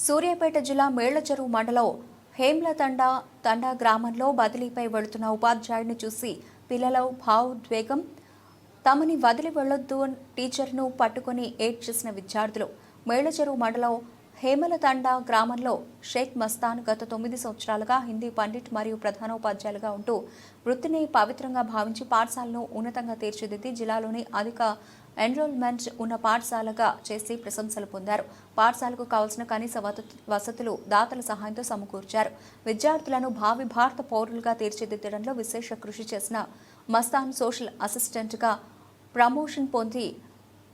సూర్యాపేట జిల్లా మేళ్లచెరువు మండలం హేమ్లతండా గ్రామంలో బదిలీపై వెళుతున్న ఉపాధ్యాయుడిని చూసి పిల్లల భావోద్వేగం. తమని వదిలి వెళ్లొద్దు టీచర్ను పట్టుకుని ఏడ్చేసిన విద్యార్థులు. మేళ్లచెరువు మండలం హేమలతండా గ్రామంలో షేక్ మస్తాన్ గత 9 సంవత్సరాలుగా హిందీ పండిట్ మరియు ప్రధానోపాధ్యాయులుగా ఉంటూ వృత్తిని పవిత్రంగా భావించి పాఠశాలను ఉన్నతంగా తీర్చిదిద్ది జిల్లాలోని అధిక ఎన్రోల్మెంట్ ఉన్న పాఠశాలగా చేసి ప్రశంసలు పొందారు. పాఠశాలకు కావాల్సిన కనీస వసతులు దాతల సహాయంతో సమకూర్చారు. విద్యార్థులను భావి భారత పౌరులుగా తీర్చిదిద్దడంలో విశేష కృషి చేసిన మస్తాన్ సోషల్ అసిస్టెంట్గా ప్రమోషన్ పొంది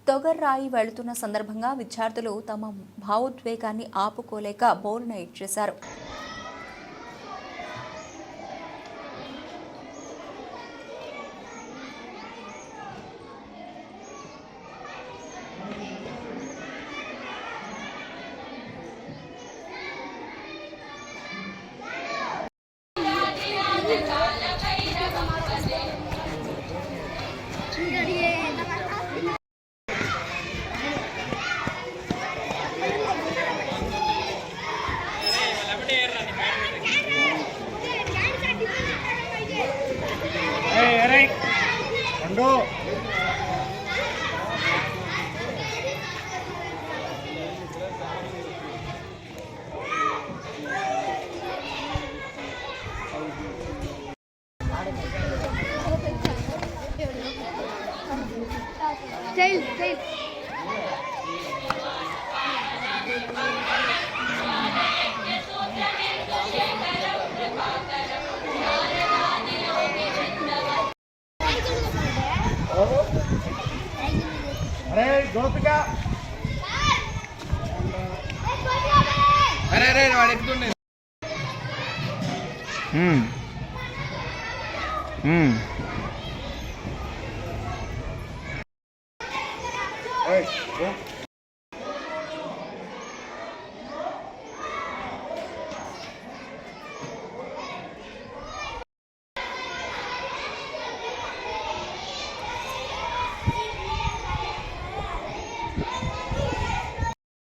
తొగర్రాయి వెళుతున్న సందర్భంగా విద్యార్థులు తమ భావోద్వేగాన్ని ఆపుకోలేక బోరున ఏడ్చేశారు. अरे गोपिका अरे अरे वाड़ेक्तुंडे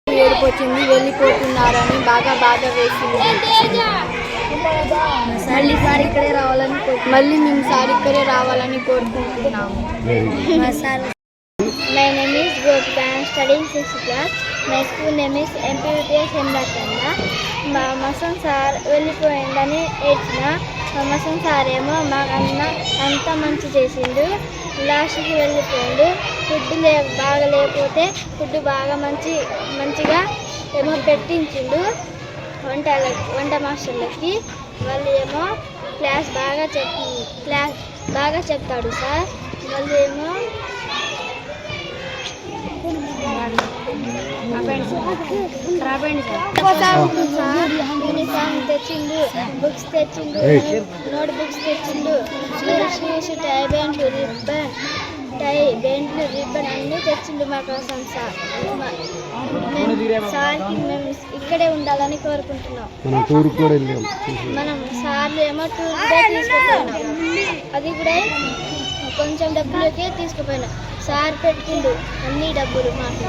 ఏడుపొచ్చింది, వెళ్ళిపోతున్నారని బాగా బాధ వేసింది. మళ్ళీ మేము సార్ ఇక్కడే రావాలని కోరుకుంటున్నాము. My name is Gopika. I am studying 6th class. My school name is MPVTS Hemlatanda. మా మసన్ సార్ వెళ్ళిపోయిందని ఏడ్చిన. మా మసన్ సార్ ఏమో మాకన్నా అంత మంచి చేసిండు. లాస్ట్కి వెళ్ళిపోయిండు. ఫుడ్ బాగా లేకపోతే ఫుడ్ బాగా మంచిగా ఏమో పెట్టించిండు వంట మాస్టర్లకి. వాళ్ళు ఏమో క్లాస్ బాగా చెప్తాడు సార్. వాళ్ళు ఏమో యూనిఫామ్ తెచ్చిండు, బుక్స్ తెచ్చిండు, నోట్ బుక్స్ తెచ్చిండు, బెండ్లు రిబ్బన్ అన్నీ తెచ్చిండు మా కోసం సార్. సార్కి మేము ఇక్కడే ఉండాలని కోరుకుంటున్నాం. మనం సార్లు ఏమో టూర్ కూడా తీసుకుపోయినాం. అది కూడా కొంచెం డబ్బులకే తీసుకుపోయినాం. సార్ పెట్టిండు అన్ని డబ్బులు మాకు.